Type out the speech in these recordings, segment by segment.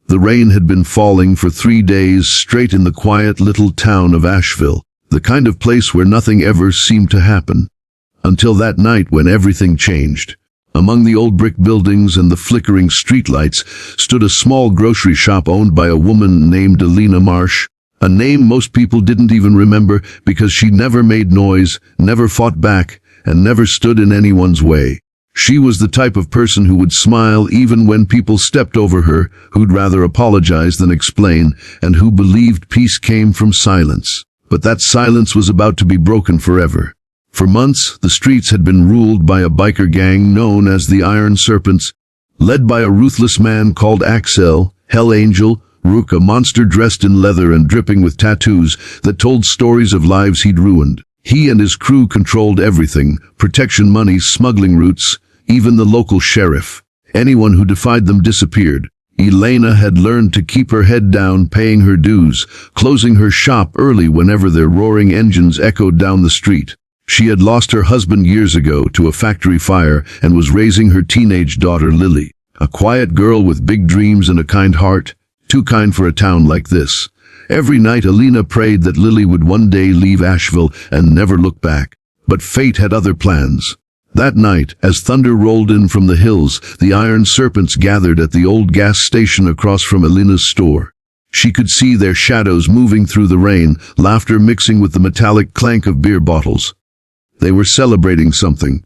The rain had been falling for 3 days straight in the quiet little town of Asheville, the kind of place where nothing ever seemed to happen. Until that night when everything changed. Among the old brick buildings and the flickering streetlights stood a small grocery shop owned by a woman named Alina Marsh, a name most people didn't even remember because she never made noise, never fought back, and never stood in anyone's way. She was the type of person who would smile even when people stepped over her, who'd rather apologize than explain, and who believed peace came from silence. But that silence was about to be broken forever. For months, the streets had been ruled by a biker gang known as the Iron Serpents, led by a ruthless man called Axel, Hell Angel, Rook, a monster dressed in leather and dripping with tattoos that told stories of lives he'd ruined. He and his crew controlled everything: protection money, smuggling routes, even the local sheriff. Anyone who defied them disappeared. Elena had learned to keep her head down, paying her dues, closing her shop early whenever their roaring engines echoed down the street. She had lost her husband years ago to a factory fire and was raising her teenage daughter Lily, a quiet girl with big dreams and a kind heart, too kind for a town like this. Every night Alina prayed that Lily would one day leave Asheville and never look back. But fate had other plans. That night, as thunder rolled in from the hills, the Iron Serpents gathered at the old gas station across from Alina's store. She could see their shadows moving through the rain, laughter mixing with the metallic clank of beer bottles. They were celebrating something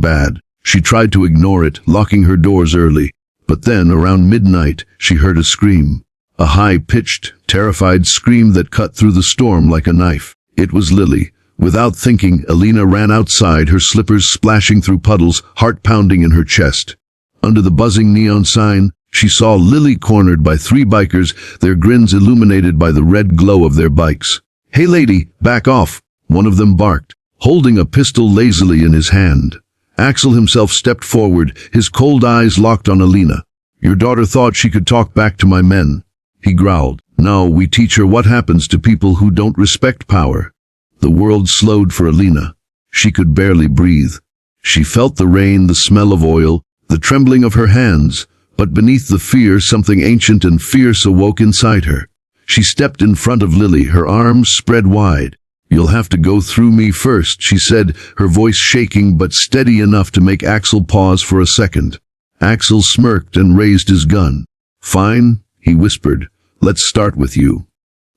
bad. She tried to ignore it, locking her doors early. But then, around midnight, she heard a scream. A high-pitched, terrified scream that cut through the storm like a knife. It was Lily. Without thinking, Alina ran outside, her slippers splashing through puddles, heart pounding in her chest. Under the buzzing neon sign, she saw Lily cornered by 3 bikers, their grins illuminated by the red glow of their bikes. "Hey lady, back off," one of them barked, holding a pistol lazily in his hand. Axel himself stepped forward, his cold eyes locked on Alina. "Your daughter thought she could talk back to my men," he growled. "No, we teach her what happens to people who don't respect power." The world slowed for Alina. She could barely breathe. She felt the rain, the smell of oil, the trembling of her hands, but beneath the fear, something ancient and fierce awoke inside her. She stepped in front of Lily, her arms spread wide. "You'll have to go through me first," she said, her voice shaking but steady enough to make Axel pause for a second. Axel smirked and raised his gun. "Fine," he whispered. "Let's start with you."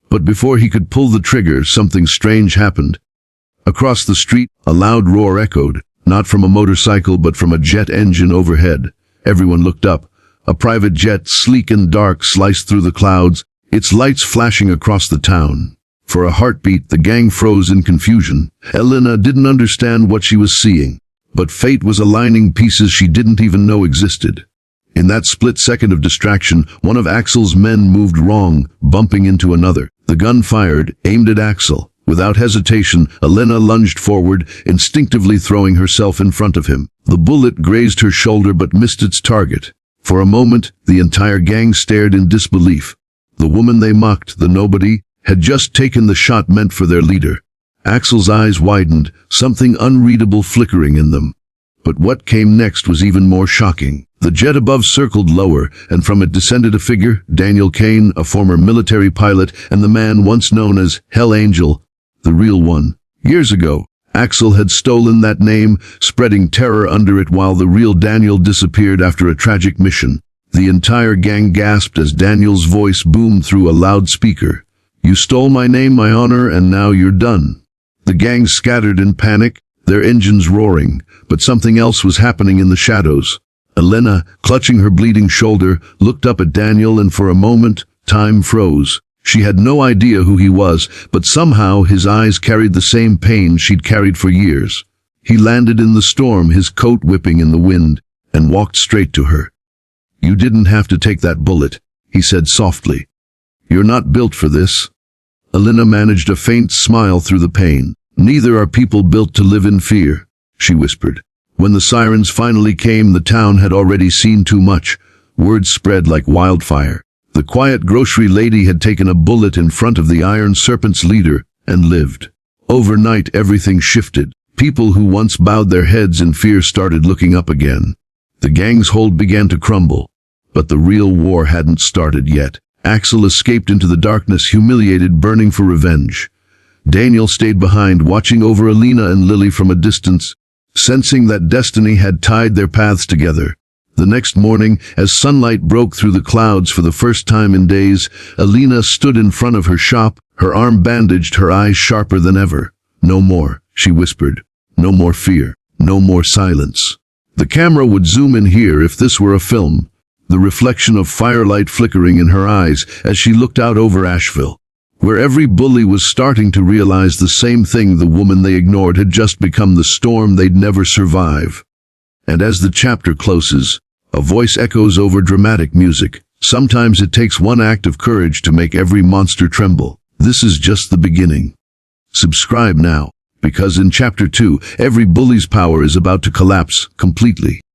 But before he could pull the trigger, something strange happened. Across the street, a loud roar echoed, not from a motorcycle but from a jet engine overhead. Everyone looked up. A private jet, sleek and dark, sliced through the clouds, its lights flashing across the town. For a heartbeat, the gang froze in confusion. Elena didn't understand what she was seeing, but fate was aligning pieces she didn't even know existed. In that split second of distraction, one of Axel's men moved wrong, bumping into another. The gun fired, aimed at Axel. Without hesitation, Elena lunged forward, instinctively throwing herself in front of him. The bullet grazed her shoulder but missed its target. For a moment, the entire gang stared in disbelief. The woman they mocked, the nobody, had just taken the shot meant for their leader. Axel's eyes widened, something unreadable flickering in them. But what came next was even more shocking. The jet above circled lower, and from it descended a figure, Daniel Kane, a former military pilot, and the man once known as Hell Angel, the real one. Years ago, Axel had stolen that name, spreading terror under it while the real Daniel disappeared after a tragic mission. The entire gang gasped as Daniel's voice boomed through a loudspeaker. "You stole my name, my honor, and now you're done." The gang scattered in panic, their engines roaring, but something else was happening in the shadows. Elena, clutching her bleeding shoulder, looked up at Daniel, and for a moment, time froze. She had no idea who he was, but somehow his eyes carried the same pain she'd carried for years. He landed in the storm, his coat whipping in the wind, and walked straight to her. "You didn't have to take that bullet," he said softly. "You're not built for this." Elena managed a faint smile through the pain. "Neither are people built to live in fear," she whispered. When the sirens finally came, the town had already seen too much. Word spread like wildfire. The quiet grocery lady had taken a bullet in front of the Iron Serpent's leader and lived. Overnight, everything shifted. People who once bowed their heads in fear started looking up again. The gang's hold began to crumble. But the real war hadn't started yet. Axel escaped into the darkness, humiliated, burning for revenge. Daniel stayed behind, watching over Alina and Lily from a distance, sensing that destiny had tied their paths together. The next morning, as sunlight broke through the clouds for the first time in days, Alina stood in front of her shop, her arm bandaged, her eyes sharper than ever. "No more," she whispered. "No more fear. No more silence." The camera would zoom in here if this were a film, the reflection of firelight flickering in her eyes as she looked out over Asheville, where every bully was starting to realize the same thing: the woman they ignored had just become the storm they'd never survive. And as the chapter closes, a voice echoes over dramatic music. Sometimes it takes one act of courage to make every monster tremble. This is just the beginning. Subscribe now, because in Chapter 2, every bully's power is about to collapse completely.